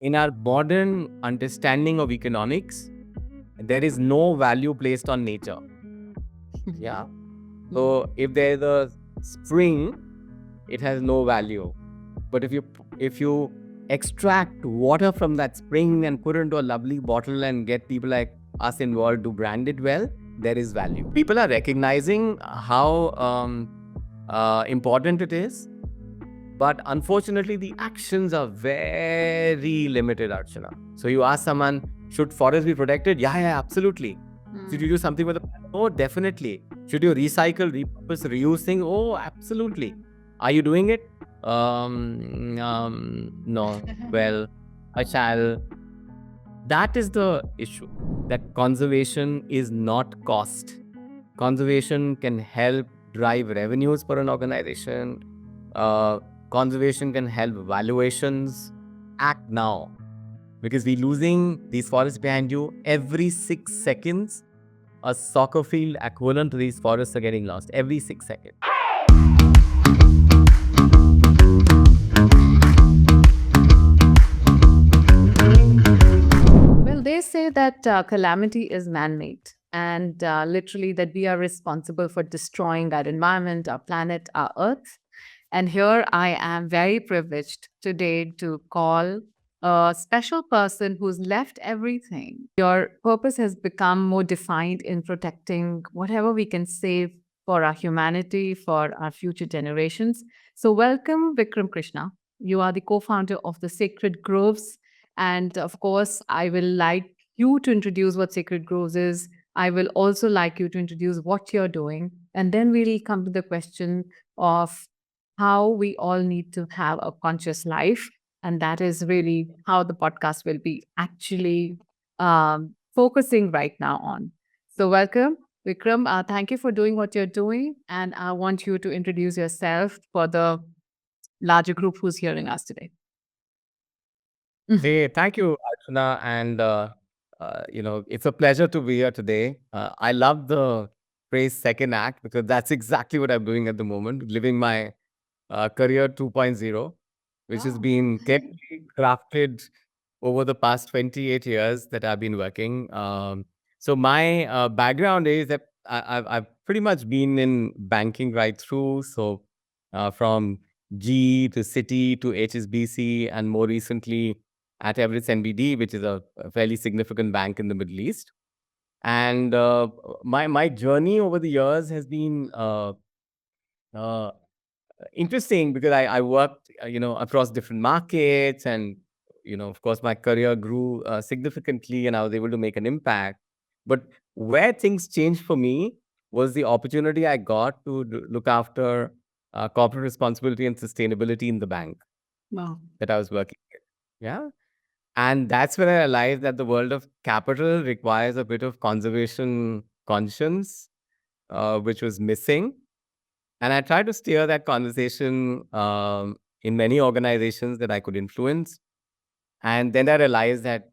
In our modern understanding of economics, there is no value placed on nature. Yeah. So if there is a spring, it has no value. But if you extract water from that spring and put it into a lovely bottle and get people like us involved to brand it well, there is value. People are recognizing how important it is, but unfortunately, the actions are very limited, Archana. So you ask someone, should forests be protected? Yeah, yeah, absolutely. Should you do something with the planet? Oh, definitely. Should you recycle, repurpose, reuse things? Oh, absolutely. Are you doing it? No. Well, I shall. That is the issue. That conservation is not cost. Conservation can help drive revenues for an organization. Uh, Conservation can help valuations. Act now. Because we're losing these forests behind you every 6 seconds. A soccer field equivalent to these forests are getting lost every 6 seconds. Well, they say that calamity is man made, and literally that we are responsible for destroying our environment, our planet, our earth. And here I am very privileged today to call a special person who's left everything. Your purpose has become more defined in protecting whatever we can save for our humanity, for our future generations. So, welcome, Vikram Krishna. You are the co founder of the Sacred Groves. And of course, I will like you to introduce what Sacred Groves is. I will also like you to introduce what you're doing. And then we'll come to the question of how we all need to have a conscious life. And that is really how the podcast will be actually focusing right now on. So, welcome, Vikram. Thank you for doing what you're doing. And I want you to introduce yourself for the larger group who's hearing us today. Hey, thank you, Archana. And, it's a pleasure to be here today. I love the phrase second act because that's exactly what I'm doing at the moment, living my career 2.0, which has Wow. been carefully crafted over the past 28 years that I've been working. So my background is that I've pretty much been in banking right through. So from G to Citi to HSBC, and more recently at Everest NBD, which is a fairly significant bank in the Middle East. And my journey over the years has been uh, interesting because I worked, across different markets, and of course, my career grew significantly, and I was able to make an impact. But where things changed for me was the opportunity I got to look after corporate responsibility and sustainability in the bank Wow. that I was working with. Yeah, and that's when I realized that the world of capital requires a bit of conservation conscience, which was missing. And I tried to steer that conversation in many organizations that I could influence. And then I realized that,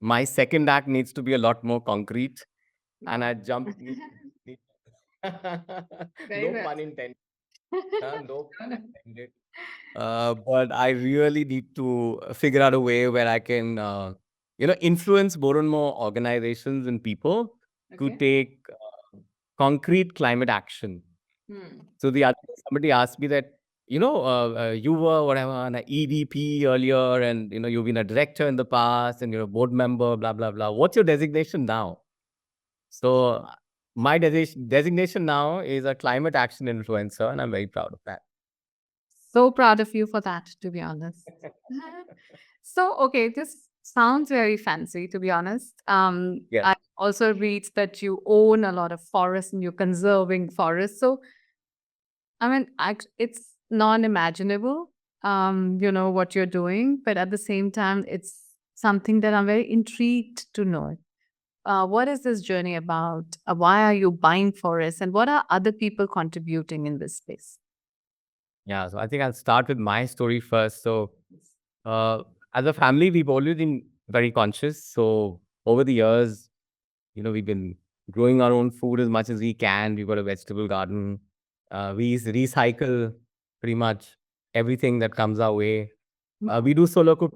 my second act needs to be a lot more concrete. And I jumped. Very No well. pun intended. No pun intended. But I really need to figure out a way where I can, influence more and more organizations and people to Okay. take concrete climate action. Hmm. So the other day somebody asked me that, you were whatever an EVP earlier, and you've been a director in the past, and you're a board member, blah blah blah. What's your designation now? So my designation now is a climate action influencer, and I'm very proud of that. So proud of you for that, to be honest. So, okay, this sounds very fancy, to be honest. Yeah. I also read that you own a lot of forests and you're conserving forests. So, I mean, it's non-imaginable, what you're doing, but at the same time, it's something that I'm very intrigued to know. What is this journey about? Why are you buying forests, and what are other people contributing in this space? Yeah, so I think I'll start with my story first. So, uh, as a family, we've always been very conscious. So, over the years, we've been growing our own food as much as we can. We've got a vegetable garden. We recycle pretty much everything that comes our way. We do solo cook.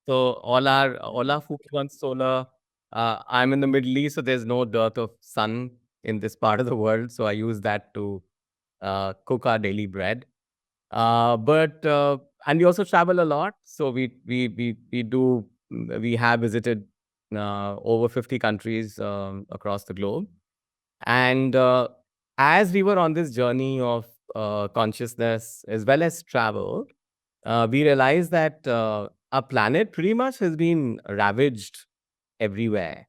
So all our food runs solar. I'm in the Middle East, so there's no dearth of sun in this part of the world. So I use that to cook our daily bread. But and we also travel a lot. So we have visited over 50 countries across the globe. And as we were on this journey of consciousness as well as travel, we realized that our planet pretty much has been ravaged everywhere.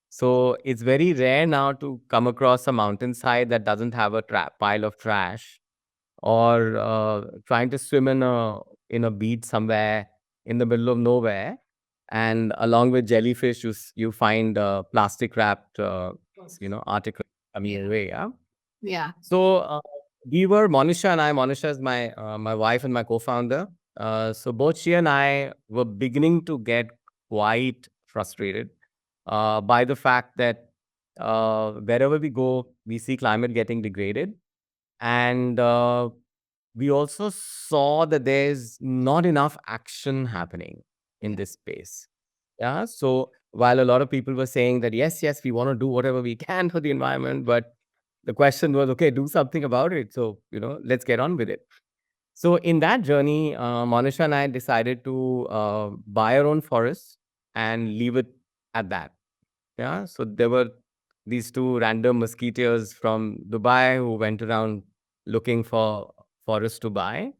So it's very rare now to come across a mountainside that doesn't have a pile of trash, or trying to swim in a beach somewhere in the middle of nowhere, and along with jellyfish, you find plastic wrapped, article coming your way. Yeah. Yeah. So we were Monisha and I. Monisha is my wife and my co-founder. So both she and I were beginning to get quite frustrated by the fact that wherever we go, we see climate getting degraded, and we also saw that there's not enough action happening in Yeah. this space. Yeah. So while a lot of people were saying that, yes, yes, we want to do whatever we can for the environment, but the question was, okay, do something about it. So, let's get on with it. So in that journey, Monisha and I decided to buy our own forest and leave it at that. Yeah. So there were these two random musketeers from Dubai who went around looking for forests to buy.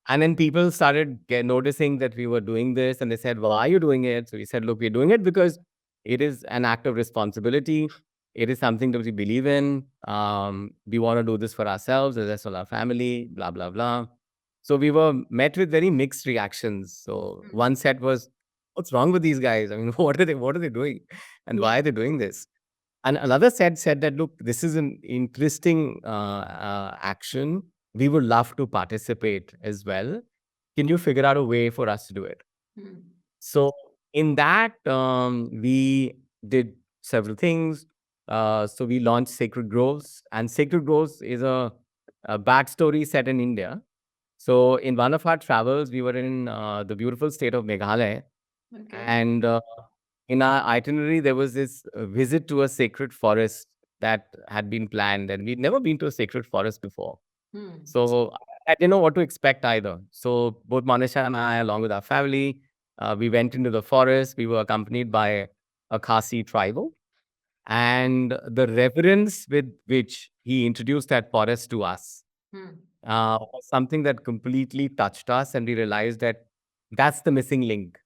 And then people started noticing that we were doing this, and they said, "Why are you doing it?" So we said, "Look, we're doing it because it is an act of responsibility. It is something that we believe in. We want to do this for ourselves, as well as our family, blah, blah, blah." So we were met with very mixed reactions. So one set was, "What's wrong with these guys? I mean, what are they doing? And Yeah. why are they doing this?" And another said that, "Look, this is an interesting action. We would love to participate as well. Can you figure out a way for us to do it?" Mm. So in that, we did several things. So we launched Sacred Groves, and Sacred Groves is a backstory set in India. So in one of our travels, we were in the beautiful state of Meghalaya, Okay. and in our itinerary, there was this visit to a sacred forest that had been planned, and we'd never been to a sacred forest before. Hmm. So I didn't know what to expect either. So both Manisha and I, along with our family, we went into the forest. We were accompanied by a Khasi tribal, and the reverence with which he introduced that forest to us Hmm. was something that completely touched us, and we realized that that's the missing link.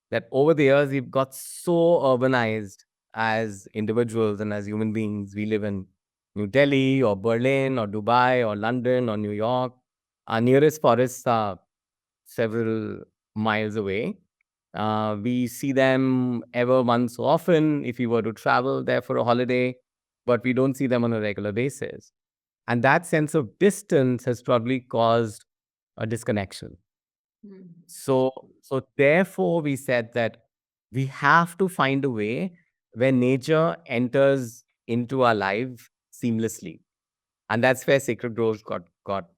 That over the years we've got so urbanized as individuals and as human beings. We live in New Delhi or Berlin or Dubai or London or New York. Our nearest forests are several miles away. We see them ever once so often if we were to travel there for a holiday, but we don't see them on a regular basis. And that sense of distance has probably caused a disconnection. Hmm. So therefore, we said that we have to find a way where nature enters into our life seamlessly, and that's where Sacred Groves got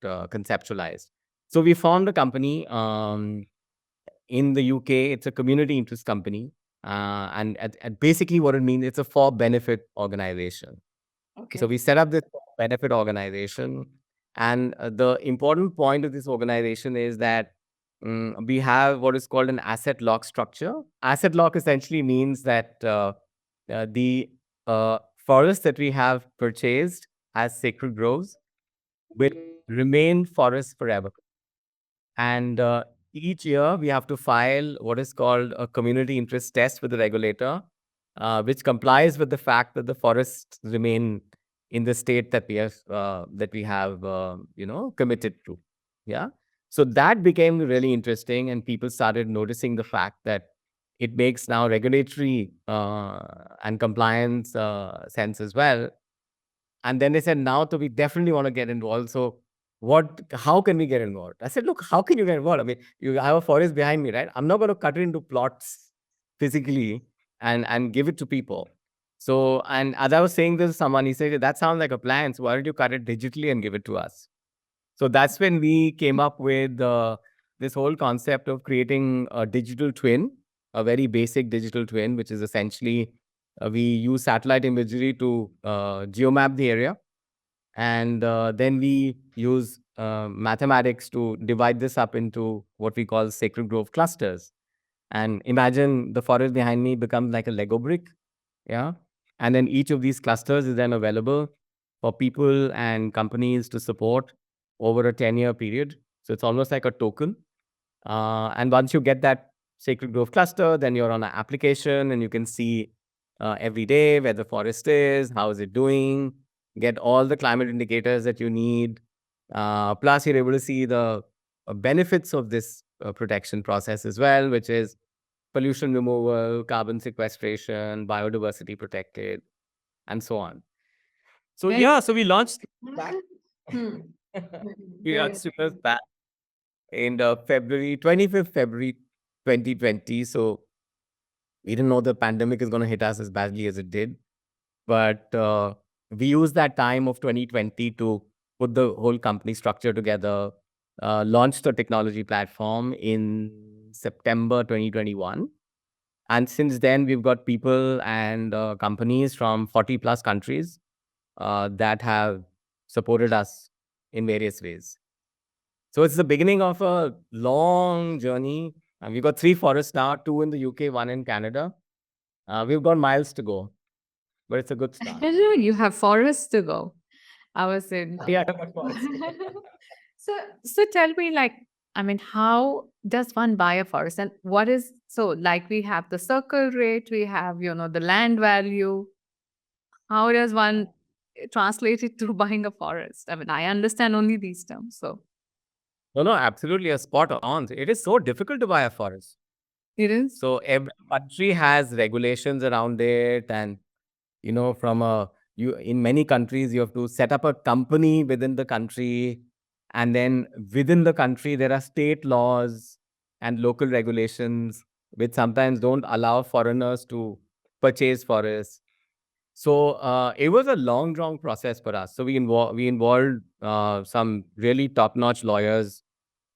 conceptualized. So we formed a company in the UK. It's a community interest company, and basically what it means, it's a for benefit organization. So Okay. we set up this benefit organization, and the important point of this organization is that we have what is called an asset lock structure. Asset lock essentially means that the forest that we have purchased as sacred groves will remain forests forever. And each year we have to file what is called a community interest test with the regulator, which complies with the fact that the forests remain in the state that we have committed to. Yeah. So that became really interesting, and people started noticing the fact that it makes now regulatory and compliance sense as well. And then they said, now to we definitely want to get involved. So how can we get involved? I said, look, how can you get involved? I mean, you have a forest behind me, right? I'm not going to cut it into plots physically and give it to people. So, and as I was saying this to someone, he said, that sounds like a plan. So why don't you cut it digitally and give it to us? So that's when we came up with this whole concept of creating a digital twin a very basic digital twin, which is essentially we use satellite imagery to geomap the area. And then we use mathematics to divide this up into what we call sacred grove clusters. And imagine the forest behind me becomes like a Lego brick. Yeah. And then each of these clusters is then available for people and companies to support over a 10-year period. So it's almost like a token. And once you get that Sacred Grove cluster, then you're on an application and you can see every day where the forest is, how is it doing, get all the climate indicators that you need. Plus, you're able to see the benefits of this protection process as well, which is pollution removal, carbon sequestration, biodiversity protected, and so on. So, Very. yeah, so we launched back. Hmm. We Very. launched back in February, 25th February 2020. So we didn't know the pandemic is going to hit us as badly as it did. But we used that time of 2020 to put the whole company structure together, launched the technology platform in September 2021. And since then, we've got people and companies from 40 plus countries that have supported us in various ways. So it's the beginning of a long journey. And we've got 3 forests now, 2 in the UK, 1 in Canada. We've got miles to go, but it's a good start. You have forests to go. I was in. Yeah, I've got forests. So, so tell me, like, I mean, how does one buy a forest, and what is so? Like, we have the circle rate, we have, the land value. How does one translate it to buying a forest? I mean, I understand only these terms, so No, no, absolutely. A spot on. It is so difficult to buy a forest. it is. So every country has regulations around it. And, from in many countries, you have to set up a company within the country. And then within the country, there are state laws and local regulations, which sometimes don't allow foreigners to purchase forests. So it was a long, drawn process for us. So we involved some really top-notch lawyers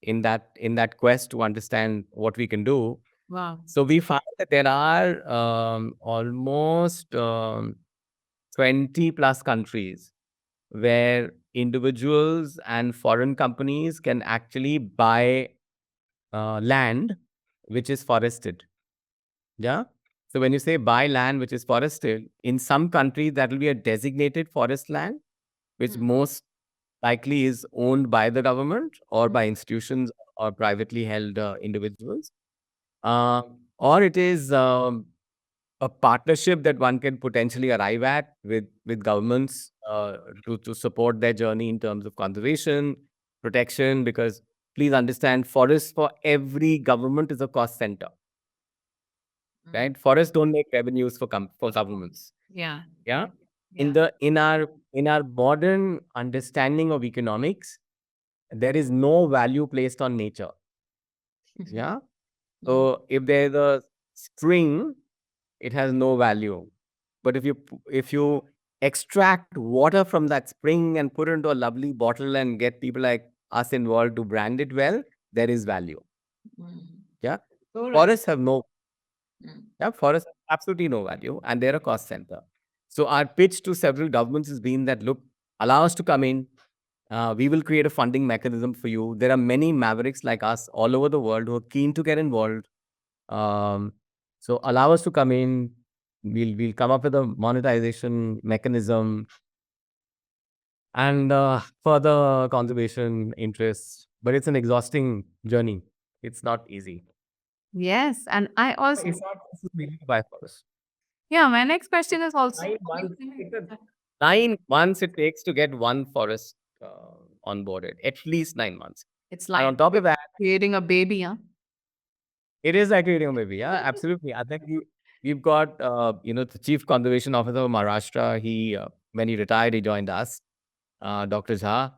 in that quest to understand what we can do. Wow. So we found that there are almost 20 plus countries where individuals and foreign companies can actually buy land which is forested. Yeah. So when you say buy land which is forested, in some countries that will be a designated forest land, which Hmm. most likely is owned by the government or by institutions or privately held individuals. Or it is a partnership that one can potentially arrive at with governments to support their journey in terms of conservation, protection, because please understand, forests for every government is a cost center, Mm. right? Forests don't make revenues for governments. Yeah. Yeah. In Yeah. the in our modern understanding of economics, there is no value placed on nature. Yeah. Mm. So if there's a spring, it has no value. But if you extract water from that spring and put it into a lovely bottle and get people like us involved to brand it well, there is value. Mm. Yeah. So right. Forests have no Mm. Yeah, forests have absolutely no value, and they're a cost center. So our pitch to several governments has been that, look, allow us to come in. We will create a funding mechanism for you. There are many mavericks like us all over the world who are keen to get involved. Um, so allow us to come in. We'll come up with a monetization mechanism and further conservation interests. But it's an exhausting journey. It's not easy. Yes, and I also. It's not easy to buy forest. Yeah, my next question is also. 9 months. 9 months it takes to get one forest onboarded. At least 9 months. It's And like on top of that, creating a baby, huh? it is like creating a baby. Yeah, absolutely. I think we've got the chief conservation officer of Maharashtra. He when he retired, he joined us, Dr. Jha.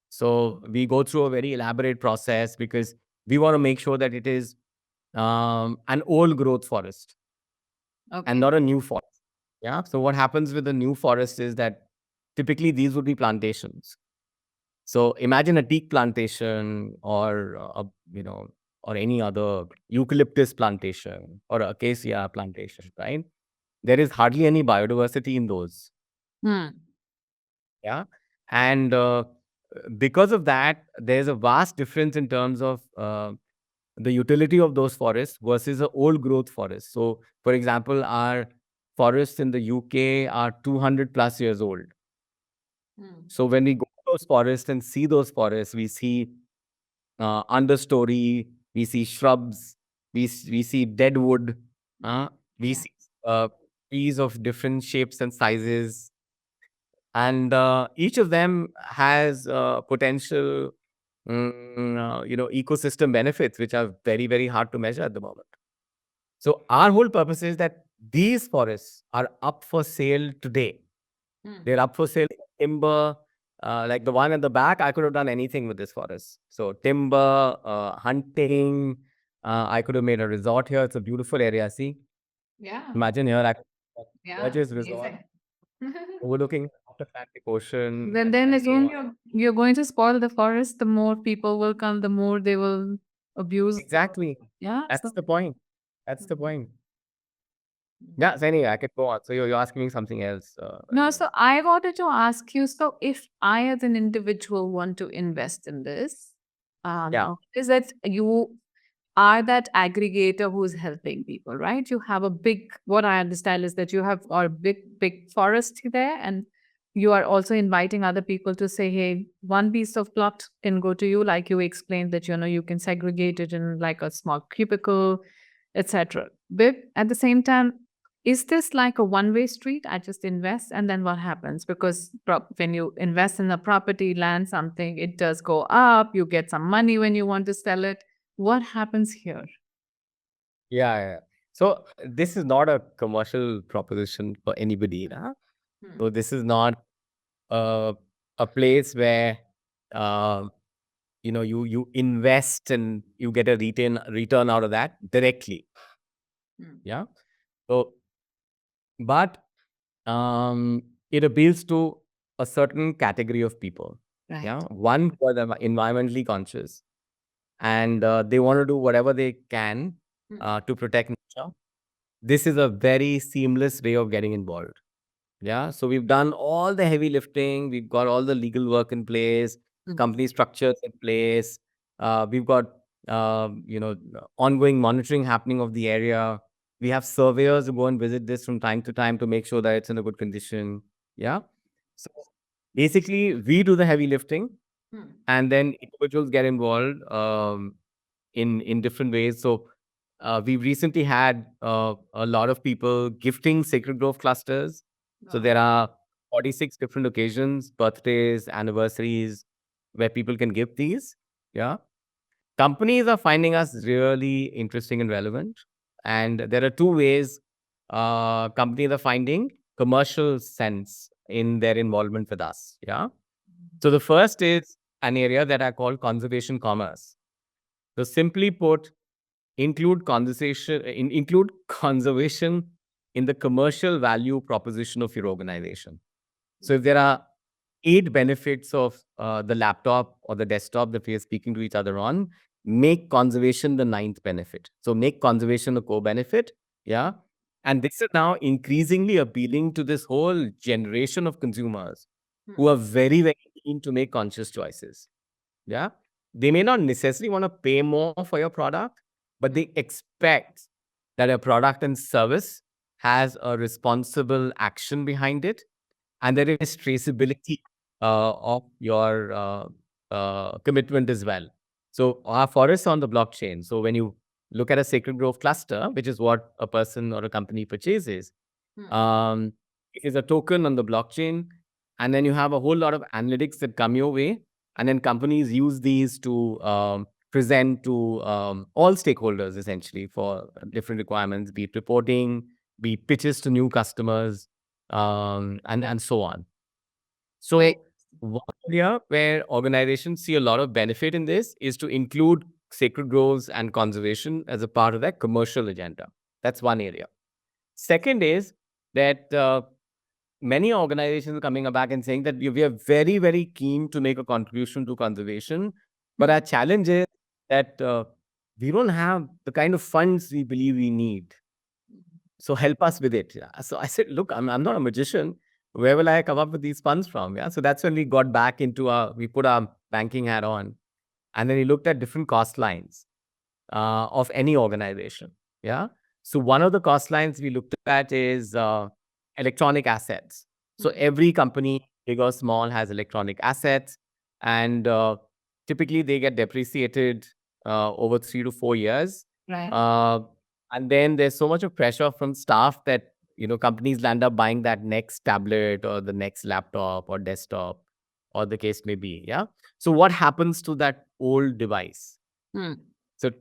So we go through a very elaborate process because we want to make sure that it is an old growth forest and Okay. not a new forest. Yeah. So what happens with the new forest is that typically these would be plantations. So imagine a teak plantation or or any other eucalyptus plantation or acacia plantation, right? There is hardly any biodiversity in those. Hmm. Yeah. And because of that, there's a vast difference in terms of the utility of those forests versus a old growth forest. So, for example, our forests in the UK are 200 plus years old. Hmm. So, when we go to those forests and see those forests, we see understory, we see shrubs, we see dead wood, uh, we Yeah. see trees of different shapes and sizes, and each of them has potential, ecosystem benefits, which are very, very hard to measure at the moment. So our whole purpose is that these forests are up for sale today. Hmm. They're up for sale in timber. Like the one at the back, I could have done anything with this forest. So timber, hunting. I could have made a resort here. It's a beautiful area. See, Yeah. imagine here, I could have a Yeah. gorgeous resort Amazing. overlooking the Atlantic Ocean Then and so again, on. you're going to spoil the forest. The more people will come, the more they will abuse. Exactly. Yeah. That's So. the point. That's the Mhm. point. Mhm. Yeah. So anyway, I could go on. So you're asking me something else. No, so I wanted to ask you, so if I as an individual want to invest in this, Yeah. is that you are that aggregator who's helping people, right? You have a big, what I understand is that you have a big forest there, and you are also inviting other people to say, hey, one piece of plot can go to you, like you explained that, you can segregate it in like a small cubicle, etc. But at the same time, is this like a one-way street? I just invest and then what happens? Because when you invest in a property, land, something, it does go up, you get some money when you want to sell it. What happens here? Yeah. Yeah. So this is not a commercial proposition for anybody. Nah? Hmm. So this is not a a place where uh, you invest and you get a return out of that directly. Hmm. Yeah. So but um, it appeals to a certain category of people. Yeah. Right. One, who are the environmentally conscious, and they want to do whatever they can Hmm. to protect nature. This is a very seamless way of getting involved. Yeah. So we've done all the heavy lifting. We've got all the legal work in place, Hmm. company structures in place. We've got, ongoing monitoring happening of the area. We have surveyors who go and visit this from time to time to make sure that it's in a good condition. Yeah. So basically, we do the heavy lifting, Hmm. and then individuals get involved in different ways. So we've recently had a lot of people gifting Sacred Grove clusters. So Wow. there are 46 different occasions, birthdays, anniversaries, where people can gift these. Yeah. Companies are finding us really interesting and relevant. And there are two ways companies are finding commercial sense in their involvement with us. Yeah. So the first is an area that I call conservation commerce. So simply put, include conservation in the commercial value proposition of your organization. So if there are 8 benefits of the laptop or the desktop that we are speaking to each other on, make conservation the ninth benefit. So make conservation a core benefit. Yeah. And this is now increasingly appealing to this whole generation of consumers who Hmm. are very, very keen to make conscious choices. Yeah. They may not necessarily want to pay more for your product, but Hmm. they expect that a product and service has a responsible action behind it, and there is traceability of your commitment as well. So our forests on the blockchain. So when you look at a Sacred Grove cluster, which is what a person or a company purchases, Hmm. um, it is a token on the blockchain, and then you have a whole lot of analytics that come your way, and then companies use these to present to all stakeholders essentially for different requirements, be it reporting, be it pitches to new customers, and so on. So Oh. one area where organizations see a lot of benefit in this is to include sacred groves and conservation as a part of their commercial agenda. That's one area. Second is that many organizations are coming back and saying that we are very, very keen to make a contribution to conservation, but Hmm. our challenge is that we don't have the kind of funds we believe we need. So help us with it. Yeah. So I said, look, I'm not a magician. Where will I come up with these funds from? Yeah. So that's when we got back into we put our banking hat on, and then we looked at different cost lines of any organization. Yeah. So one of the cost lines we looked at is electronic assets. So every company, big or small, has electronic assets, and typically they get depreciated over 3 to 4 years. Right. Uh, and then there's so much of pressure from staff that companies land up buying that next tablet or the next laptop or desktop, or the case may be. Yeah. So what happens to that old device? Hmm. So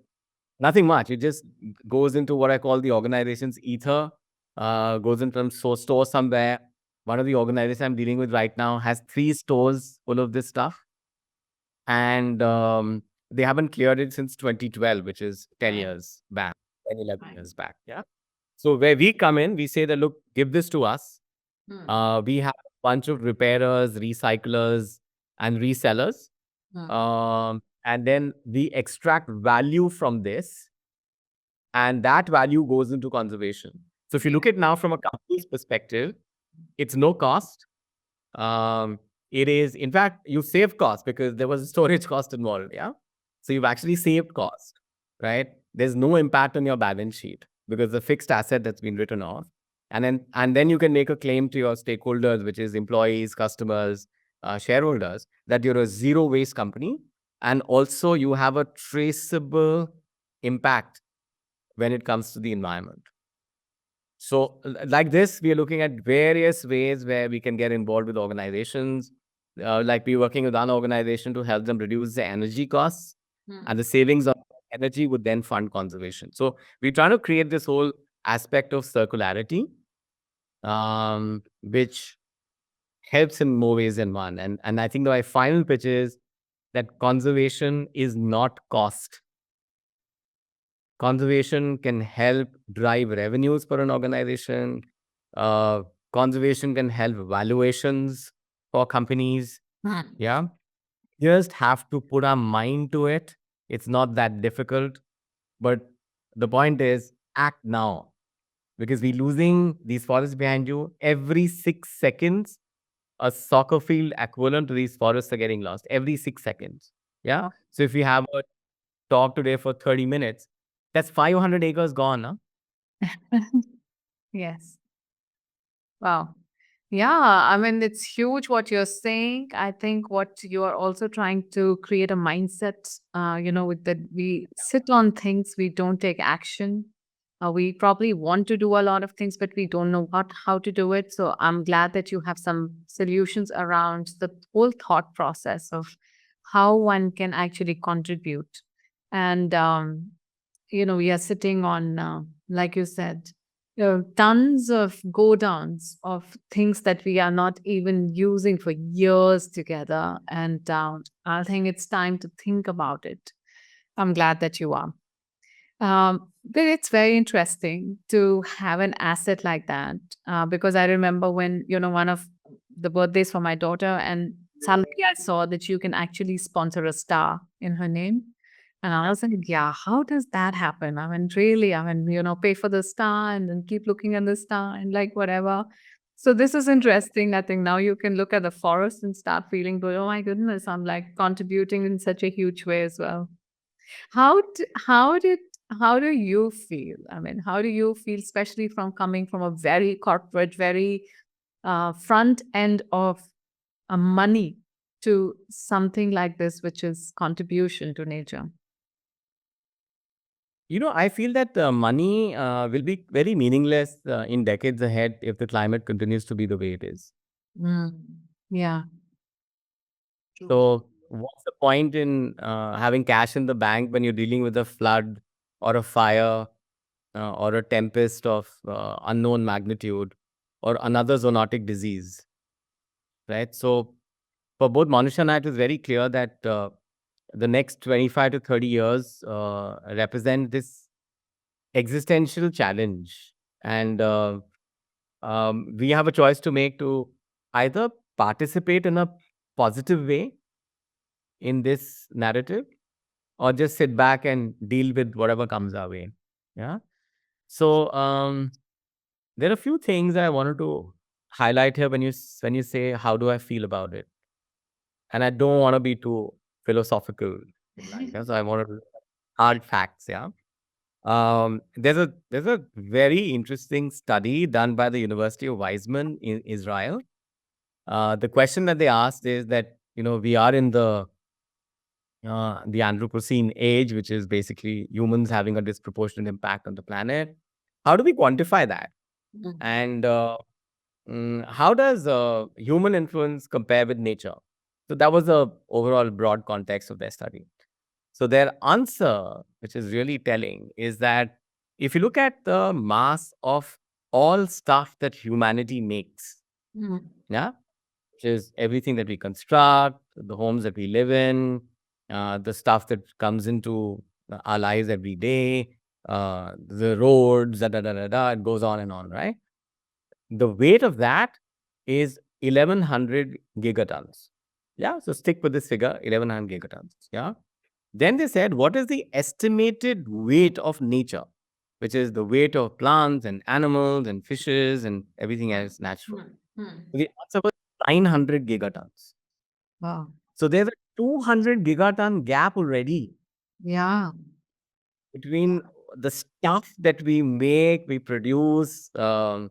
nothing much. It just goes into what I call the organization's ether, goes into some store somewhere. One of the organizations I'm dealing with right now has 3 stores full of this stuff. And they haven't cleared it since 2012, which is 10 Right. years back, 10, 11 Right. years back. Yeah. So where we come in, we say that, look, give this to us. Hmm. We have a bunch of repairers, recyclers, and resellers. Hmm. And then we extract value from this, and that value goes into conservation. So if you Yeah. look at now from a company's perspective, it's no cost. Um, it is, in fact, you save cost because there was a storage cost involved. Yeah. So you've actually saved cost, right? There's no impact on your balance sheet because the fixed asset that's been written off. And then you can make a claim to your stakeholders, which is employees, customers, shareholders, that you're a zero waste company. And also you have a traceable impact when it comes to the environment. So, like this, we are looking at various ways where we can get involved with organizations. Like we're working with one organization to help them reduce the energy costs, Hmm. and the savings of energy would then fund conservation. So, we're trying to create this whole aspect of circularity, which helps in more ways than one. And I think my final pitch is that conservation is not cost. Conservation can help drive revenues for an organization. Uh, Conservation can help valuations for companies. Hmm. Yeah. Just have to put our mind to it. It's not that difficult. But the point is, act now, because we're losing these forests behind you. Every 6 seconds, a soccer field equivalent to these forests are getting lost every 6 seconds. Yeah. Oh. So if we have a talk today for 30 minutes, that's 500 acres gone. Huh? Yes. Wow. Yeah, I mean, it's huge what you're saying. I think what you are also trying to create a mindset, with that we sit on things, we don't take action. We probably want to do a lot of things, but we don't know how to do it. So I'm glad that you have some solutions around the whole thought process of how one can actually contribute. And we are sitting on, like you said, tons of go downs of things that we are not even using for years together. And I think it's time to think about it. I'm glad that you are. But it's very interesting to have an asset like that, because I remember when, one of the birthdays for my daughter, and suddenly I saw that you can actually sponsor a star in her name. And I was like, yeah, how does that happen? I mean, really, I mean, pay for the star and then keep looking at the star and like whatever. So this is interesting. I think now you can look at the forest and start feeling, oh my goodness, I'm like contributing in such a huge way as well. How d how do you feel? I mean, how do you feel, especially from coming from a very corporate, very front end of money to something like this, which is contribution to nature? I feel that money will be very meaningless in decades ahead if the climate continues to be the way it is. Mm. Yeah. True. So, what's the point in having cash in the bank when you're dealing with a flood or a fire or a tempest of unknown magnitude or another zoonotic disease, right? So, for both Monisha and I, it was very clear that the next 25 to 30 years represent this existential challenge. And we have a choice to make to either participate in a positive way in this narrative, or just sit back and deal with whatever comes our way. Yeah. So there are a few things that I wanted to highlight here when when you say how do I feel about it, and I don't want to be too philosophical. Yeah, so I want to hard facts. Yeah. There's a very interesting study done by the University of Weizmann in Israel. The question that they asked is that we are in the Anthropocene age, which is basically humans having a disproportionate impact on the planet. How do we quantify that? And how does human influence compare with nature? So that was the overall broad context of their study. So their answer, which is really telling, is that if you look at the mass of all stuff that humanity makes, yeah, which is everything that we construct, the homes that we live in, the stuff that comes into our lives every day, the roads, da da da da da, it goes on and on, right? The weight of that is 1100 gigatons. Yeah, so stick with this figure, 1100 gigatons. Yeah. Then they said, what is the estimated weight of nature, which is the weight of plants and animals and fishes and everything else natural? The answer was 900 gigatons. Wow. So there's a 200 gigaton gap already Yeah. between the stuff that we make, we produce, and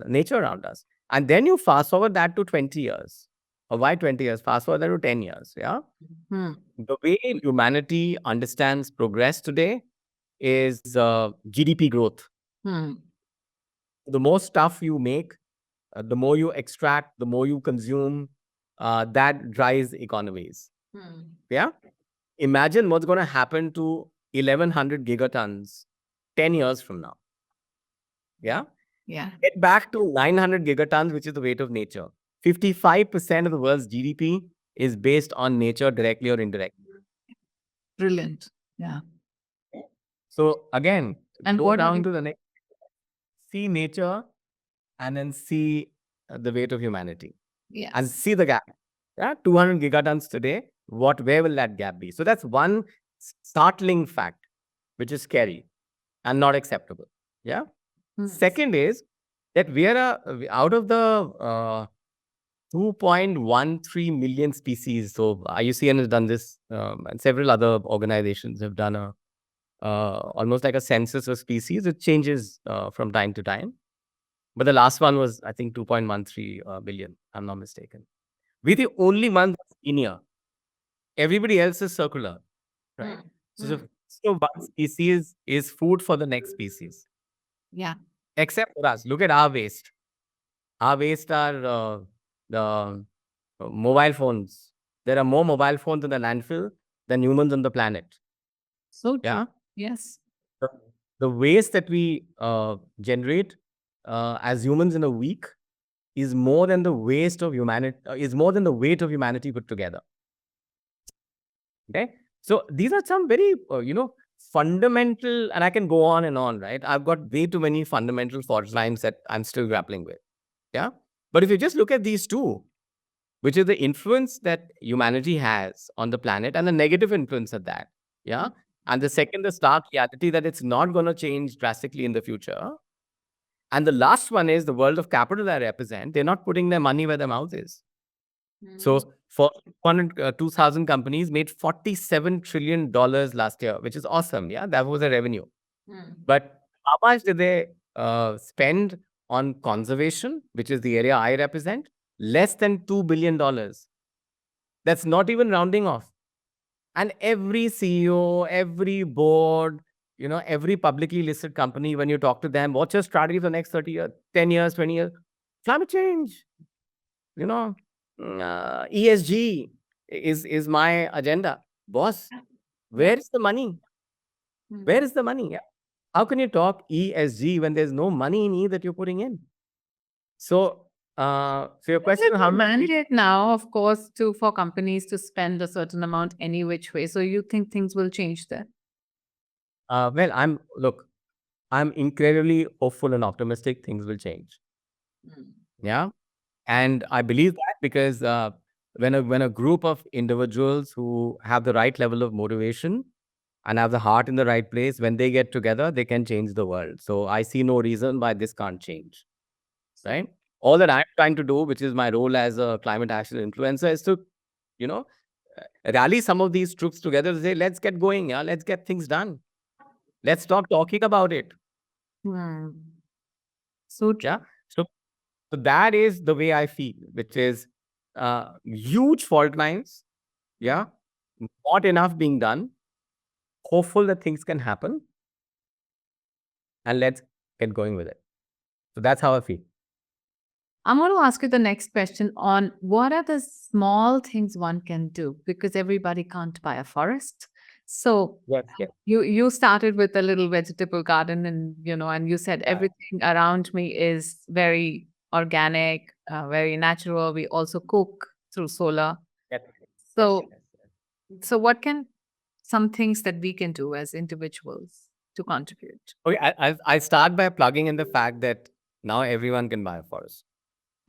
nature around us. And then you fast forward that to 20 years. Or why 20 years? Fast forward that to 10 years. Yeah. Hmm. The way humanity understands progress today is GDP growth. Hmm. The more stuff you make, the more you extract, the more you consume, that drives economies. Yeah. Imagine what's going to happen to 1100 gigatons 10 years from now. Yeah. Yeah. Get back to 900 gigatons, which is the weight of nature. 55% of the world's GDP is based on nature directly or indirectly. Brilliant. Yeah. So again, And go what are down the to the next, see nature and then see the weight of humanity and yes. see the gap. Yeah, 200 gigatons today. Where will that gap be? So that's one startling fact, which is scary and not acceptable. Yeah. Hmm. Second is that we are out of the 2.13 million species. So IUCN has done this, and several other organizations have done a almost like a census of species. It changes from time to time. But the last one was, I think, 2.13 billion. I'm not mistaken. We're the only one that's linear. Everybody else is circular, right? So one species is food for the next species, Yeah. except for us. Look at our waste. Our waste are the mobile phones. There are more mobile phones in the landfill than humans on the planet. So true. Yeah. Yes. The, the waste that we generate as humans in a week is more than the waste of humanity, is more than the weight of humanity put together. Okay. So these are some very, fundamental, and I can go on and on, right? I've got way too many fundamental fault lines that I'm still grappling with. Yeah. But if you just look at these two, which is the influence that humanity has on the planet and the negative influence of that. Yeah. And the second, the stark reality that it's not going to change drastically in the future. And the last one is the world of capital I represent. They're not putting their money where their mouth is. So for 2,000 companies made $47 trillion last year, which is awesome. Yeah, that was a revenue. But how much did they spend on conservation, which is the area I represent? Less than $2 billion. That's not even rounding off. And every CEO, every board, every publicly listed company, when you talk to them, what's your strategy for the next 30 years, 10 years, 20 years? Climate change, you know, ESG is my agenda. Boss, where is the money? Where is the money? Yeah. How can you talk ESG when there's no money in E that you're putting in? So, so your Is question, it how a many? mandate now, of course, for companies to spend a certain amount any which way? So you think things will change there? Well, I'm incredibly hopeful and optimistic things will change. Yeah. And I believe that because when a group of individuals who have the right level of motivation and have the heart in the right place, when they get together, they can change the world. So I see no reason why this can't change, right? All that I'm trying to do, which is my role as a climate action influencer, is to, you know, rally some of these troops together to say, let's get going, yeah, let's get things done. Let's stop talking about it. Hmm. So Yeah. true. So, so that is the way I feel, which is huge fault lines. Yeah. Not enough being done. Hopeful that things can happen, and let's get going with it. So that's how I feel. I'm going to ask you the next question on what are the small things one can do because everybody can't buy a forest. So Yes. Yes. you started with a little vegetable garden, and and you said Yeah. everything around me is very organic, very natural. We also cook through solar. Yes. Yes. So Yes. so what can some things that we can do as individuals to contribute? Okay. I start by plugging in the fact that now everyone can buy a forest.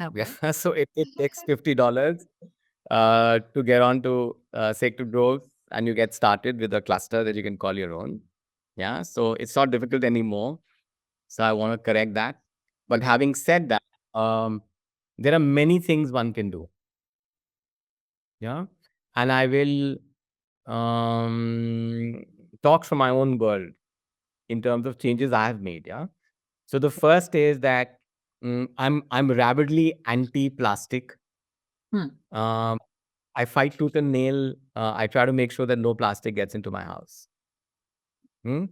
Okay. Yeah. So it takes $50 to get onto Sacred Grove, and you get started with a cluster that you can call your own. Yeah. So it's not difficult anymore. So I want to correct that. But having said that, there are many things one can do. Yeah. And I will um, talk from my own world in terms of changes I have made. Yeah. So the first is that I'm rabidly anti-plastic. Hmm. Um, I fight tooth and nail. I try to make sure that no plastic gets into my house. Hmm?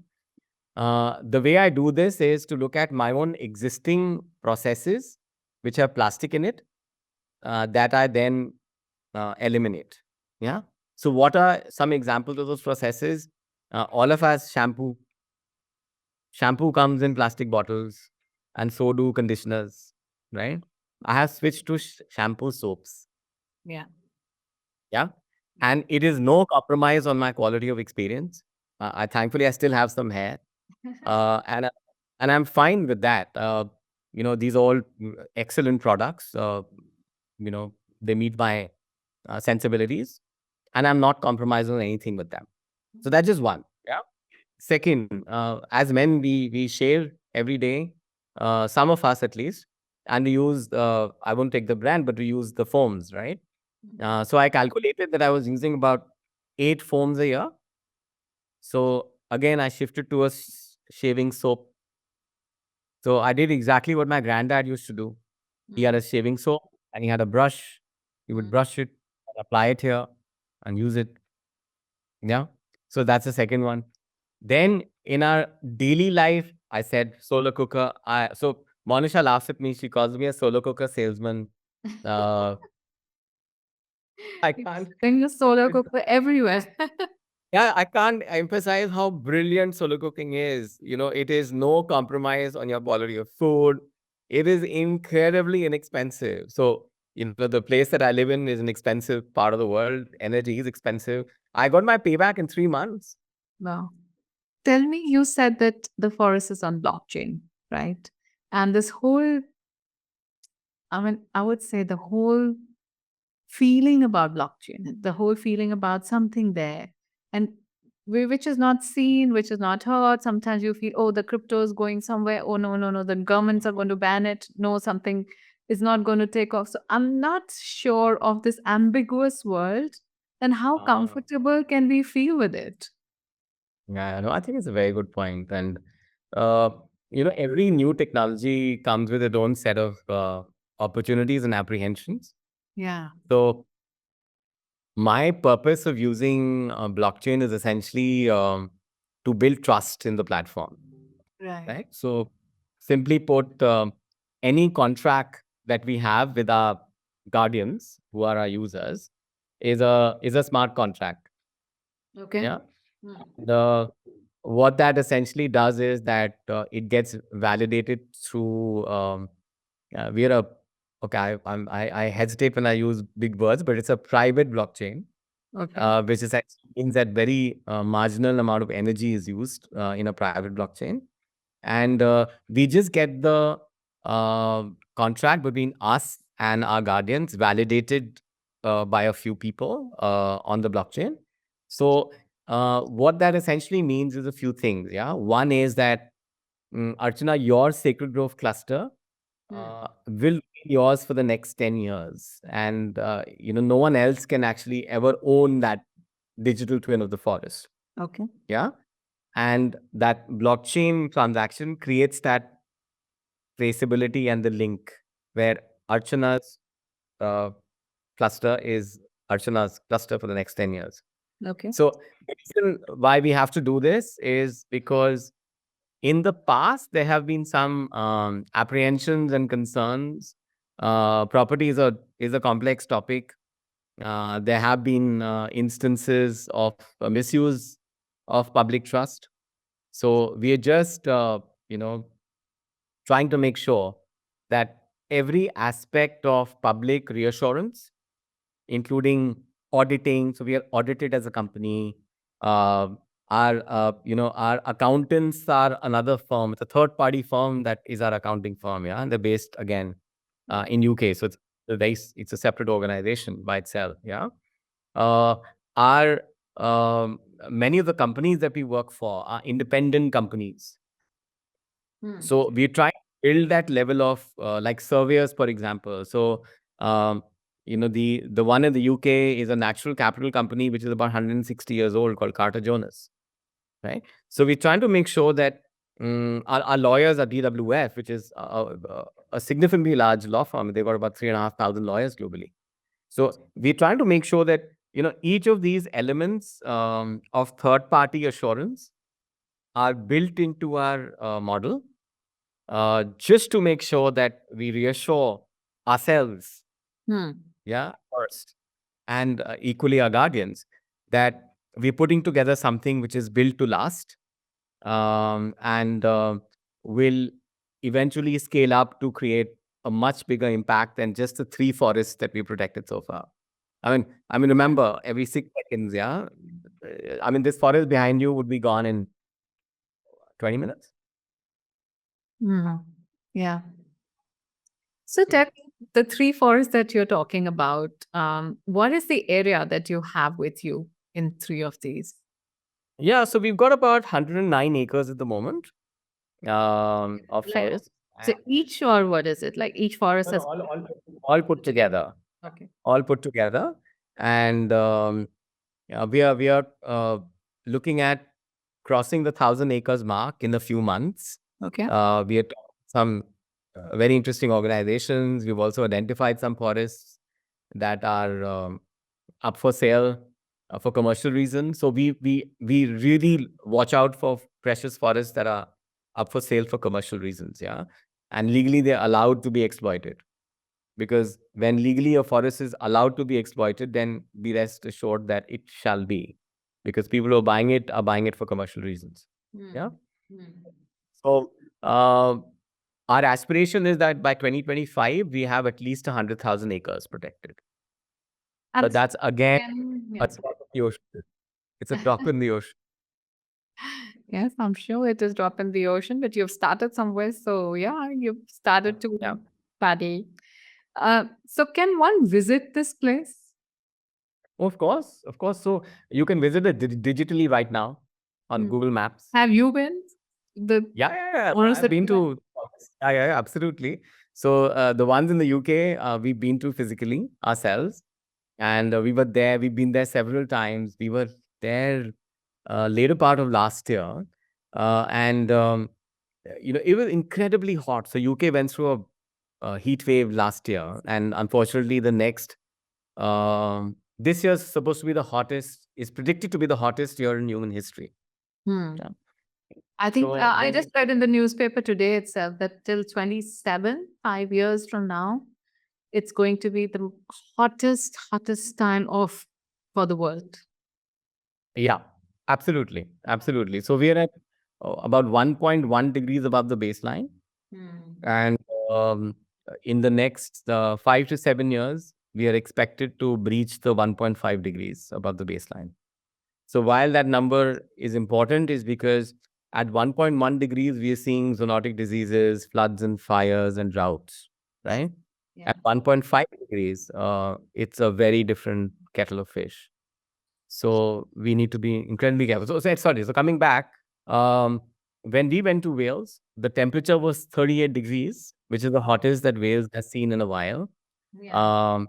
The way I do this is to look at my own existing processes which have plastic in it, that I then eliminate. Yeah. So, what are some examples of those processes? All of us shampoo. Shampoo comes in plastic bottles, and so do conditioners, right? I have switched to shampoo soaps. Yeah. Yeah. And it is no compromise on my quality of experience. I thankfully I still have some hair, uh, and I- and I'm fine with that. These are all excellent products. You know, they meet my sensibilities, and I'm not compromising on anything with them. So that's just one. Yeah. Second, as men, we shave every day. Some of us at least, and we use. I won't take the brand, but we use the foams, right? So I calculated that I was using about 8 foams a year. So again, I shifted to a shaving soap. So I did exactly what my granddad used to do. He had a shaving soap and he had a brush. He would brush it, and apply it here, and use it. Yeah. So that's the second one. Then in our daily life, I said solar cooker. So Monisha laughs at me. She calls me a solar cooker salesman. Uh, I can't. Bring the solar cooker everywhere. Yeah, I can't emphasize how brilliant solo cooking is. It is no compromise on your quality of food. It is incredibly inexpensive. So, the place that I live in is an expensive part of the world. Energy is expensive. I got my payback in 3 months. Wow. Tell me, you said that the forest is on blockchain, right? And this whole, I mean, I would say the whole feeling about blockchain, the whole feeling about something there, and which is not seen, which is not heard. Sometimes you feel, oh, the crypto is going somewhere. Oh, no, no, no, the governments are going to ban it. No, something is not going to take off. So I'm not sure of this ambiguous world and how Ah, comfortable can we feel with it? yeah, no, I think it's a very good point. And, uh, every new technology comes with its own set of opportunities and apprehensions. Yeah. So, my purpose of using blockchain is essentially to build trust in the platform, Right. right? So, simply put, any contract that we have with our guardians, who are our users, is a smart contract. Okay. Yeah. The What that essentially does is that it gets validated through. We are a Okay. I hesitate when I use big words, but it's a private blockchain, Okay. which is actually means that very marginal amount of energy is used in a private blockchain, and we just get the contract between us and our guardians validated by a few people on the blockchain. So what that essentially means is a few things. Yeah, one is that Archana, your Sacred Grove cluster will be yours for the next 10 years, and no one else can actually ever own that digital twin of the forest. Okay. Yeah, and that blockchain transaction creates that traceability and the link where Archana's uh, cluster is Archana's cluster for the next 10 years. Okay. So the reason why we have to do this is because in the past there have been some apprehensions and concerns. Property is a complex topic. There have been instances of misuse of public trust. So we are just trying to make sure that every aspect of public reassurance, including auditing. So we are audited as a company. Uh, our accountants are another firm. It's a third party firm that is our accounting firm. Yeah, and they're based again in UK. So it's a separate organization by itself. Yeah, uh, our many of the companies that we work for are independent companies. So we're trying to build that level of like surveyors, for example. So the one in the UK is a natural capital company which is about 160 years old called Carter Jonas, right? So we're trying to make sure that our lawyers are DWF, which is a significantly large law firm. They've got about 3,500 lawyers globally. So we're trying to make sure that each of these elements of third party assurance are built into our model, just to make sure that we reassure ourselves, Hmm. yeah, first, and equally our guardians, that we're putting together something which is built to last, and will eventually scale up to create a much bigger impact than just the three forests that we protected so far. Remember, every 6 seconds, yeah. This forest behind you would be gone in 20 minutes. Hmm. Yeah. So, tech, the three forests that you're talking about, what is the area that you have with you in three of these? Yeah, so we've got about 109 acres at the moment of Like, forest. so each, or what is it? Like each forest No, no, has. all put together, Okay. all put together, and yeah, we are looking at crossing the 1,000 acres mark in a few months. Okay. We are some very interesting organizations. We've also identified some forests that are up for sale for commercial reasons. So we really watch out for precious forests that are up for sale for commercial reasons. Yeah, and legally they're allowed to be exploited, because when legally a forest is allowed to be exploited, then be rest assured that it shall be, because people who are buying it for commercial reasons. Yeah. Hmm. Hmm. So uh, our aspiration is that by 2025 we have at least 100,000 acres protected. And But that's again a yes. drop in the ocean. It's a drop in the ocean. Yes, I'm sure it is drop in the ocean, but you've started somewhere. So yeah, you've started Yeah. to study. So can one visit this place? Of course, of course. So you can visit it digitally right now on Hmm. Google Maps. Have you been? The Yeah. owners I've that been you have? to. Yeah, absolutely. So the ones in the UK, we've been to physically ourselves, and we were there. We've been there several times. We were there later part of last year, and it was incredibly hot. So UK went through a heat wave last year, and unfortunately, this year's supposed to be the hottest. Is predicted to be the hottest year in human history. Hmm. Yeah. I think So I just read in the newspaper today itself that till 27, 5 years from now, it's going to be the hottest time of for the world. yeah, absolutely. So we are at about 1.1 degrees above the baseline, Hmm. and um, in the next 5 to 7 years, we are expected to breach the 1.5 degrees above the baseline. So while that number is important, is because at 1.1 degrees we are seeing zoonotic diseases, floods and fires and droughts, right? Yeah. At 1.5 degrees, it's a very different kettle of fish. So we need to be incredibly careful. Sorry. So coming back, um, when we went to Wales, the temperature was 38 degrees, which is the hottest that Wales has seen in a while. Yeah. Um,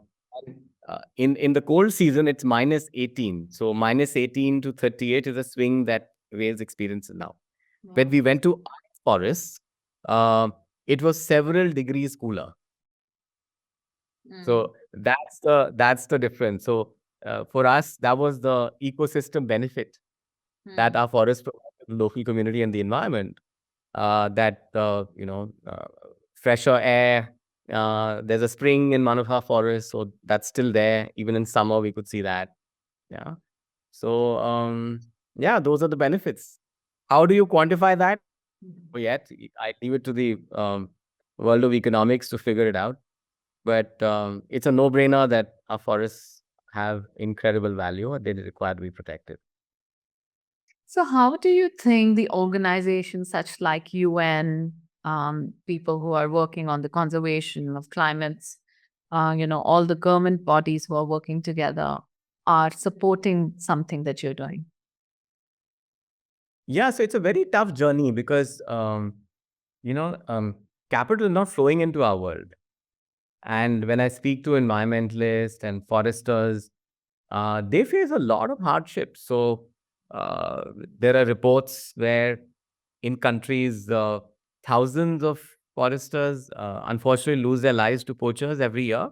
and, in the cold season, it's minus 18. So minus 18 to 38 is a swing that Wales experiences now. When Wow. we went to forests, um, it was several degrees cooler. Mm. So that's the difference. So for us, that was the ecosystem benefit that Mm. our forest provides to the local community and the environment. That fresher air. There's a spring in one of our forests, so that's still there. Even in summer, we could see that. Yeah. So yeah, those are the benefits. How do you quantify that? Yet I leave it to the world of economics to figure it out. But it's a no-brainer that our forests have incredible value and they require to be protected. So, how do you think the organizations such like UN, people who are working on the conservation of climates, all the government bodies who are working together are supporting something that you're doing? Yeah, so it's a very tough journey because you know um, capital is not flowing into our world. And when I speak to environmentalists and foresters, they face a lot of hardships. So uh, there are reports where in countries, thousands of foresters unfortunately lose their lives to poachers every year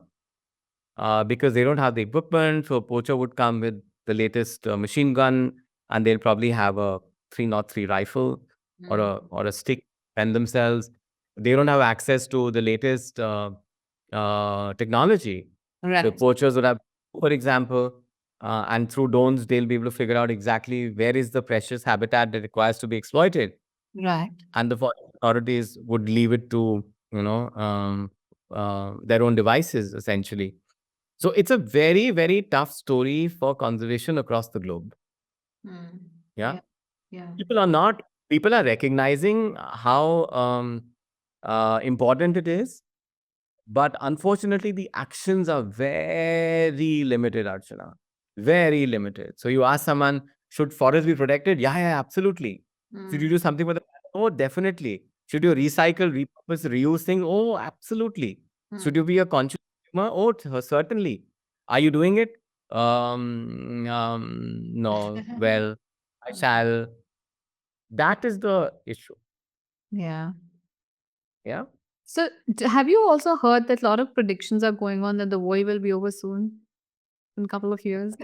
because they don't have the equipment. So poacher would come with the latest machine gun, and they'll probably have a 303 rifle or Mm. a stick and themselves. They don't have access to the latest technology. So Right. poachers would have, for example, and through drones, they'll be able to figure out exactly where is the precious habitat that requires to be exploited, Right. and the forest authorities would leave it to their own devices essentially. So it's a very, very tough story for conservation across the globe. Mm. Yeah. Yeah. Yeah. People are recognizing how important it is, but unfortunately, the actions are very limited, Archana. Very limited. So you ask someone, should forests be protected? Yeah, yeah, absolutely. Should you Mm. do something with it? Oh, definitely. Should you recycle, repurpose, reuse thing? Oh, absolutely. Should you Mm. be a conscious consumer? Oh, certainly. Are you doing it? No. Well, I shall. That is the issue. Yeah. Yeah. So, have you also heard that a lot of predictions are going on that the war will be over soon in a couple of years?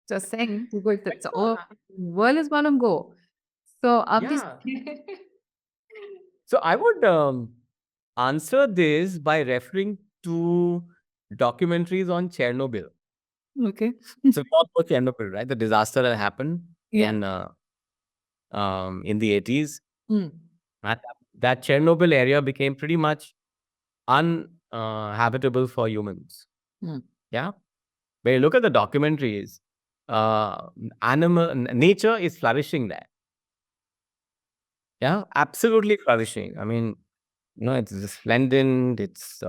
Just saying, because Well, it's all world is gonna go. So, this. yeah. So I would answer this by referring to documentaries on Chernobyl. Okay. So we all know Chernobyl, right? The disaster that happened Yeah. in the 80s. Mm. And that Chernobyl area became pretty much uninhabitable for humans. Mm. Yeah. When you look at the documentaries, uh, nature is flourishing there. Yeah, absolutely flourishing. I mean, it's resplendent. It's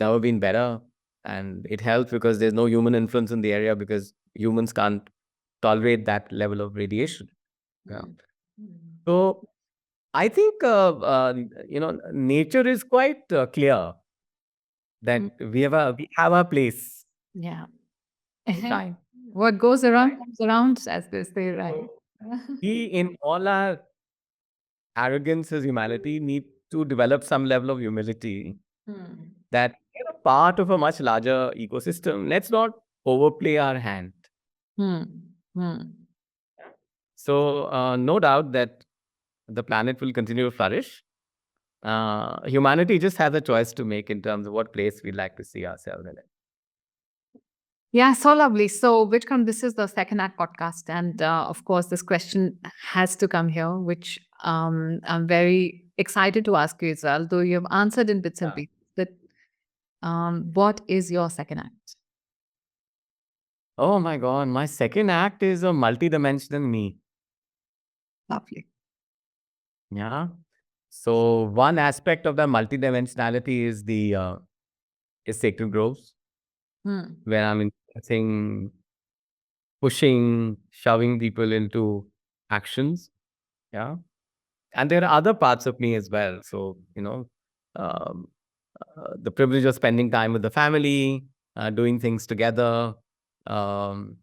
never been better, and it helps because there's no human influence in the area because humans can't tolerate that level of radiation. Yeah. Mm. Mm. So I think nature is quite clear Mm. that we have our place. Yeah. Right. What goes around comes around, as they say, right? So we, in all our arrogance as humanity, need to develop some level of humility Mm. that we're a part of a much larger ecosystem. Let's not overplay our hand. Mm. Mm. So, no doubt that the planet will continue to flourish. Humanity just has a choice to make in terms of what place we'd like to see ourselves in it. Yeah, so lovely. So, Vikram, this is the second act podcast. And of course, this question has to come here, which I'm very excited to ask you as well, though you have answered in bits and Yeah. pieces. That what is your second act? Oh my God, my second act is a multidimensional me. Lovely. Yeah. So one aspect of the multidimensionality is the is sacred groves, Hmm. where I'm interesting, pushing, shoving people into actions. Yeah. And there are other parts of me as well. So, um, the privilege of spending time with the family, doing things together, um,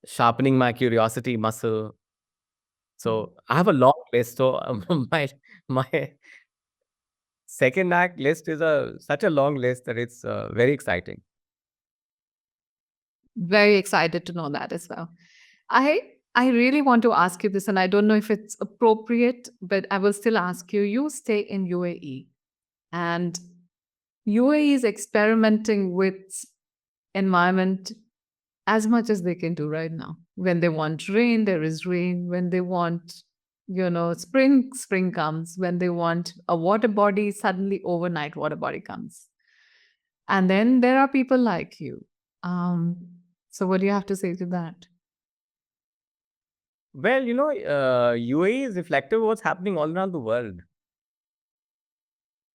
sharpening my curiosity muscle. Hmm. So I have a long list. So my second act list is a such a long list that it's very exciting. Very excited to know that as well. I I really want to ask you this, and I don't know if it's appropriate, but I will still ask you. You stay in UAE, and UAE is experimenting with environment as much as they can do right now. When they want rain, there is rain. When they want, spring, spring comes. When they want a water body, suddenly overnight water body comes. And then there are people like you. Um, so what do you have to say to that? Well, UAE is reflective of what's happening all around the world.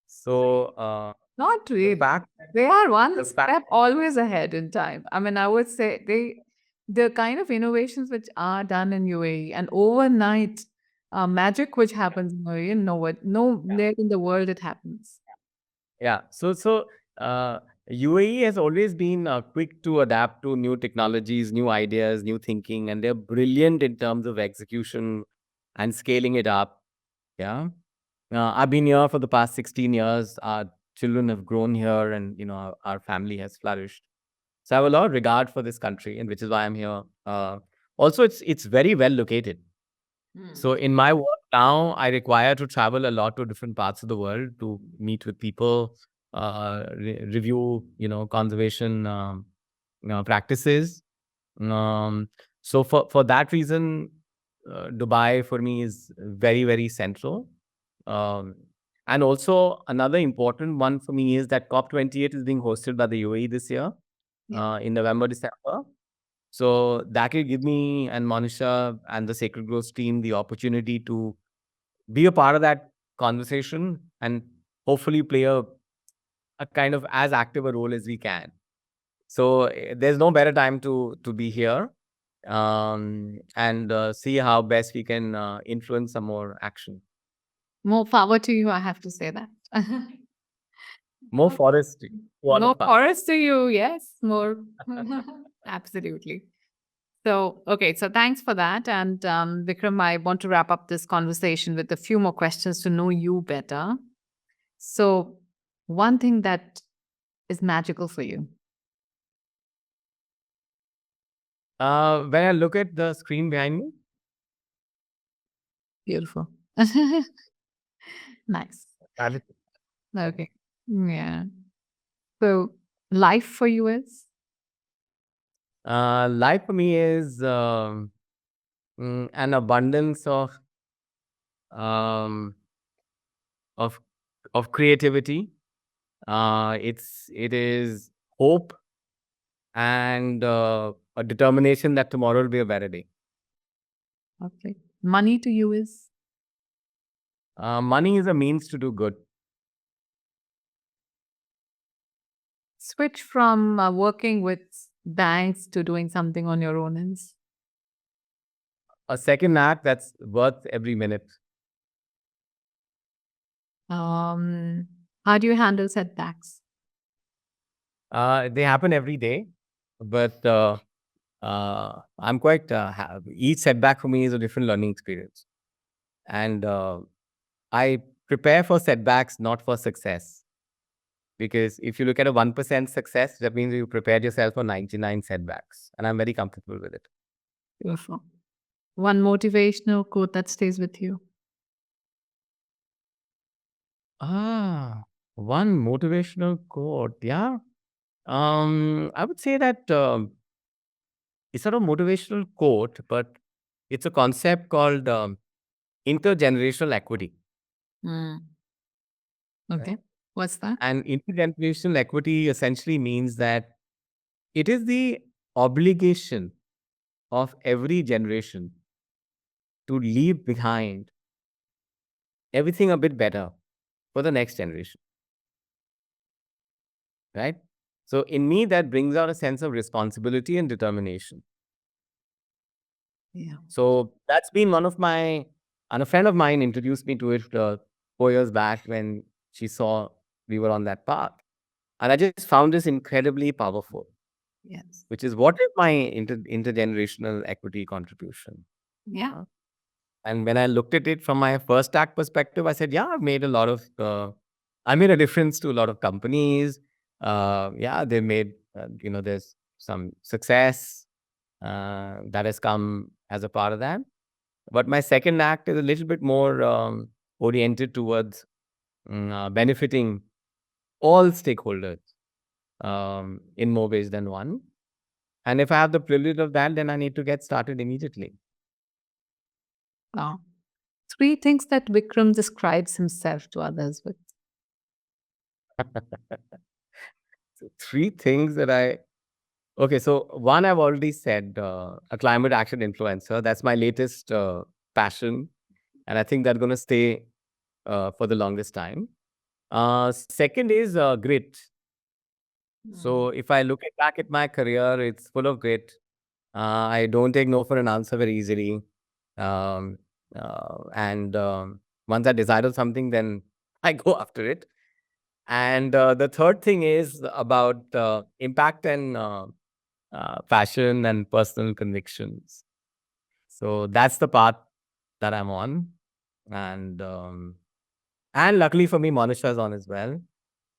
So Not the really. fact, They are one the fact, step always ahead in time. I mean, I would say the kind of innovations which are done in UAE and overnight magic which happens in UAE, nowhere in the world it happens. yeah. So UAE has always been quick to adapt to new technologies, new ideas, new thinking, and they're brilliant in terms of execution and scaling it up. Yeah. I've been here for the past 16 years. Our children have grown here, and our family has flourished. So I have a lot of regard for this country, and which is why I'm here. Also, it's very well located. So Hmm. in my work now, I require to travel a lot to different parts of the world to meet with people, review, conservation practices. Um, so for that reason, Dubai for me is very, very central. Um, and also another important one for me is that COP28 is being hosted by the UAE this year, Yeah. in November, December. So that will give me and Monisha and the Sacred Groves team the opportunity to be a part of that conversation and hopefully play a kind of as active a role as we can. So there's no better time to be here, and see how best we can influence some more action. More power to you, I have to say that. More forestry to all More of us. chorus to you, yes, more. Absolutely. So, okay, so thanks for that. And Vikram, I want to wrap up this conversation with a few more questions to know you better. So, one thing that is magical for you. When I look at the screen behind me, Beautiful. Nice. that is, Okay. Yeah. So, life for you is? life for me is an abundance um, of creativity. It is hope and a determination that tomorrow will be a better day. Okay. Money to you is? Money is a means to do good. Switch from working with banks to doing something on your own is? A second act that's worth every minute. Um, how do you handle setbacks? They happen every day, but I'm quite each setback for me is a different learning experience, and I prepare for setbacks, not for success. Because if you look at a 1% success, that means you prepared yourself for 99 setbacks, and I'm very comfortable with it. Beautiful. One motivational quote that stays with you. Ah, one motivational quote. Yeah. I would say that it's not a motivational quote, but it's a concept called intergenerational equity. Mm, Right? okay. What's that? And intergenerational equity essentially means that it is the obligation of every generation to leave behind everything a bit better for the next generation, right? So in me, that brings out a sense of responsibility and determination. Yeah. So that's been one of my, and a friend of mine introduced me to it 4 years back when she saw we were on that path. And I just found this incredibly powerful, Yes. which is what is my intergenerational equity contribution? Yeah. Huh? And when I looked at it from my first act perspective, I said, yeah, I've made a lot of, I made a difference to a lot of companies. Yeah, they made, there's some success that has come as a part of that. But my second act is a little bit more oriented towards benefiting all stakeholders in more ways than one. And if I have the privilege of that, then I need to get started immediately. Wow. Three things that Vikram describes himself to others with. So three things that okay, so one I've already said, a climate action influencer. That's my latest passion. And I think that's going to stay for the longest time. Second is grit. So if I look back at my career, it's full of grit. I don't take no for an answer very easily. Um, and once I decide on something, then I go after it. And the third thing is about impact and passion and personal convictions. So that's the path that I'm on. And and luckily for me, Monisha is on as well.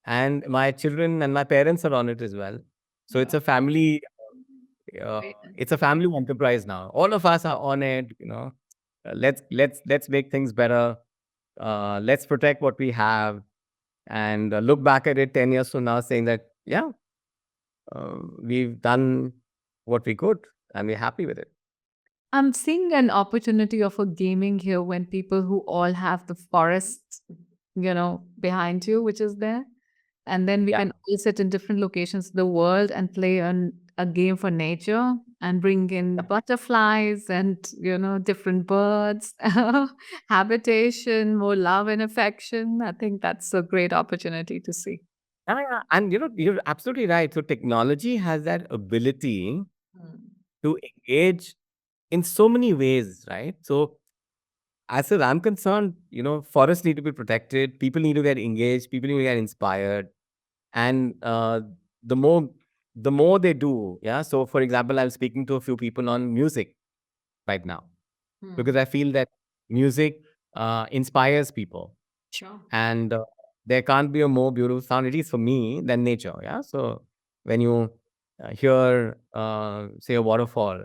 And my children and my parents are on it as well. So Yeah. it's a family enterprise now. All of us are on it. Let's make things better. Let's protect what we have, and look back at it 10 years from now, saying that yeah, we've done what we could, and we're happy with it. I'm seeing an opportunity of a gaming here when people who all have the forest, behind you, which is there. And then we Yeah. can all sit in different locations of the world and play a game for nature and bring in butterflies and, different birds, habitation, more love and affection. I think that's a great opportunity to see. Yeah, yeah. And you're absolutely right. So technology has that ability to engage in so many ways, right? So as far as I'm concerned, forests need to be protected. People need to get engaged. People need to get inspired. And the more, the more they do, yeah. So for example, I'm speaking to a few people on music right now because I feel that music inspires people, Sure. and there can't be a more beautiful sound, at least for me, than nature. Yeah. So when you hear, say, a waterfall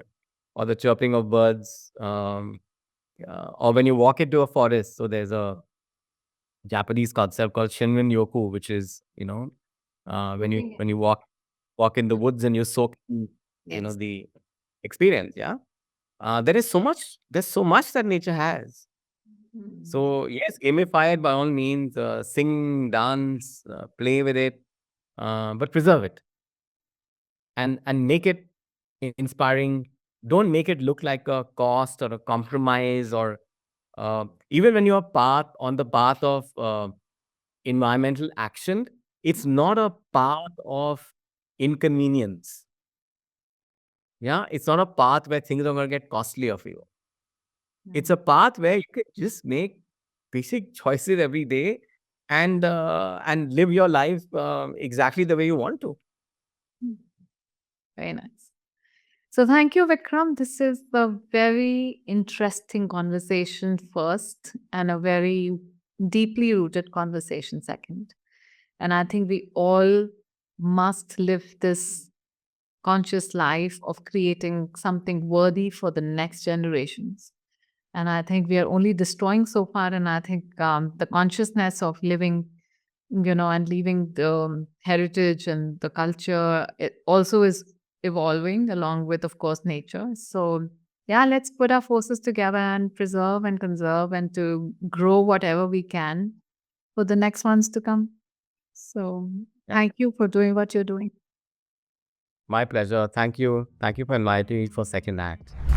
or the chirping of birds, or when you walk into a forest, so there's a Japanese concept called Shinrin Yoku, which is when you Looking. walk in the woods and you soak in, Yes. the experience. Yeah, there's so much that nature has. Mm. So yes, gamify it by all means. Sing, dance, play with it, but preserve it and make it inspiring. Don't make it look like a cost or a compromise, or even when you're on the path of environmental action, it's not a path of inconvenience. Yeah, it's not a path where things are going to get costlier for you. It's a path where you can just make basic choices every day and live your life exactly the way you want to. Mm. Very nice. So thank you, Vikram. This is a very interesting conversation first and a very deeply rooted conversation second. And I think we all must live this conscious life of creating something worthy for the next generations. And I think we are only destroying so far. And I think the consciousness of living, and leaving the heritage and the culture, it also is evolving along with, of course, nature. So, yeah, let's put our forces together and preserve and conserve and to grow whatever we can for the next ones to come. So, Yeah. thank you for doing what you're doing. My pleasure. Thank you. Thank you for inviting me for Second Act.